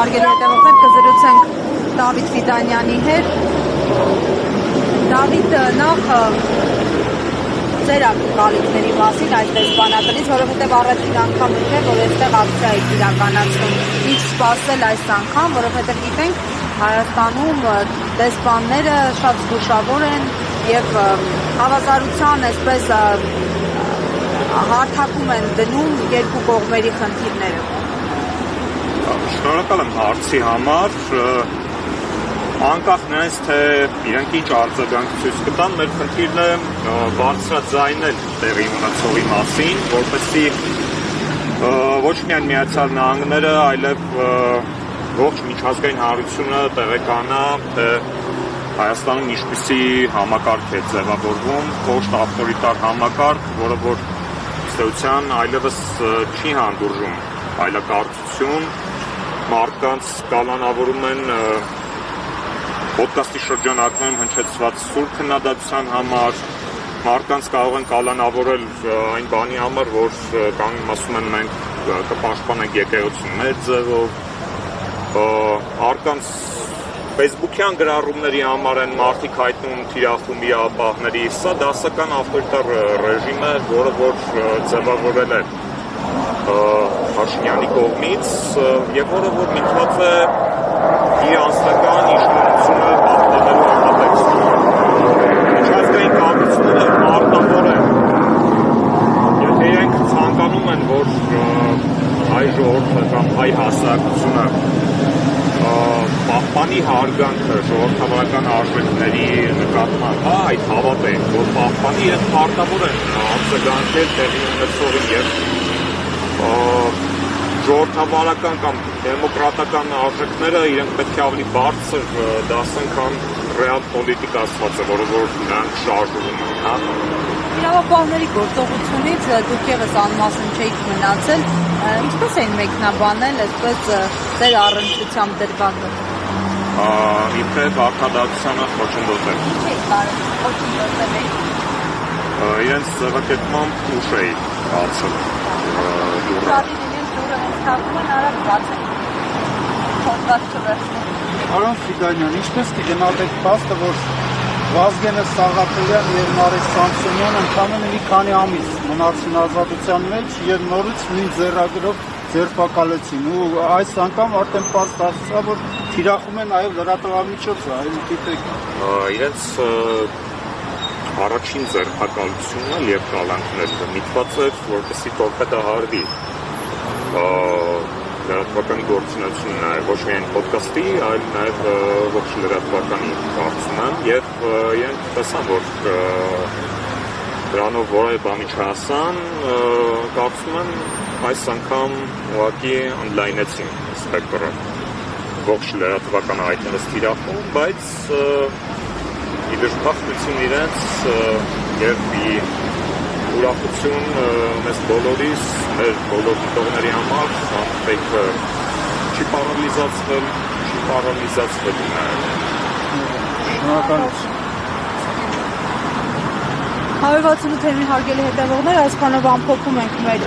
հարգելի հետևողներ, կզրուցենք Դավիթ Ֆիդանյանի հետ։ Դավիթ, նախ ձեր ակնկալիքների մասին այս դեսպանատնից, որովհետև առաջին անգամ չէ, որ այստեղ ակցիա է իրականացվում։ Ինչ սպասել այս անգամ, որովհետև գիտենք Հայաստանում դեսպանները շատ զգուշավոր են եւ հավասարության այսպես հարթակում են դնում երկու կողմերի խնդիրները։ Շնորհակալ եմ հարցի համար, անկախ նրանից, թե իրենք ինչ արձագանք ցույց կտան, մեր խնդիրն է բարձրաձայնել տեղի ունեցողի մասին, որպեսզի ոչ միայն Միացյալ Նահանգները, այլև ողջ միջազգային հանրությունը տեղեկանա, թե Հայաստանում ինչպիսի համակարգ է ձևավորվում, կոշտ ավտորիտար համակարգ, որը որ ըստ այլևս չի հանդուրժում այլակարգություն, մարդկանց կալանավորում են ոդկասթի շրջանակներում հնչեցված սուր քննադատության համար, մարդկանց կարող են կալանավորել այն բանի համար, որ ասում են մենք կպաշտպանենք եկեղեցուն մեր ձևով, մարդկանց Facebook-յան գրառումների համար են մարդիկ հայտնում թիրախումի ապահների, սա դասական ավտորիտար ռեժիմ է, որը որ ձևավորել է Փաշինյանի կողմից եւ որը որ միտված է իր անձնական իշխանությունը պահպանելու համատեքստում։ Միջազգային կառույցները մարտավոր են։ Եթե իրենք ցանկանում են, որ հայ ժողովուրդը կամ հայ հասարակությունը պահպանի հարգանքը ժողովրդավարական արժեքների նկատմամբ, այդ հավատեն, որ պահպանի եւ պարտավոր են արձագանքել տեղի ունեցողին եւ ժողովրդավարական կամ դեմոկրատական արժեքները իրենք պետք է ավելի բարձր դասեն, քան ռեալ պոլիտիկա ասված է, որը որ նրանք շարժում են, հա։ Իրավապահների գործողությունից դուք եւս անմասն չէիք մնացել, ինչպես էին մեկնաբանել այսպես ձեր առնչությամբ դրվագը։ Իբրև արդարադատությանը խոչընդոտել։ Ինչ եք կարել խոչընդոտել եք։ Իրենց ձևակերպմամբ ուշ էի բացել դուռը։ Շատին իրենց դուռը հենց թակում են, արագ բացել։ Փոքրած չվերցնեն։ Պարոն Ֆիդանյան, ինչպես կգնալ այդ փաստը, որ Վազգենը Սաղաթելյան եւ Մարիս Սամսոնյանը ընդամենը մի քանի ամիս մնացին ազատության մեջ եւ նորից նույն ձեռագրով ձերբակալեցին ու այս անգամ արդեն պարզ դարձա, որ թիրախում են այլ լրատվամիջոցը, այլ դիտեք։ Իրենց առաջին ձերբակալությունը եւ կալանքներ միտված էր, որպեսզի տորպեդահարվի լրատվականի գործունեությունը ոչ միայն ոդկասթի, այլ նաև ողջ լրատվականի կարծում եմ եւ իրենք տեսան, որ դրանով որևէ բանի չհասան, կարծում եմ այս անգամ ուղղակի ընդլայնեցին սպեկտրը ողջ լրատվականը այդպես թիրախում, բայց իդրփախտություն իրենց եւ ուրախություն մեզ բոլորիս, մեր բոլոր դիտողների համար, ամենքը չի պարալիզացվել Շնորհակալություն։ 168-ին հարգելի հետևողներ, այսքանով ամփոփում ենք մեր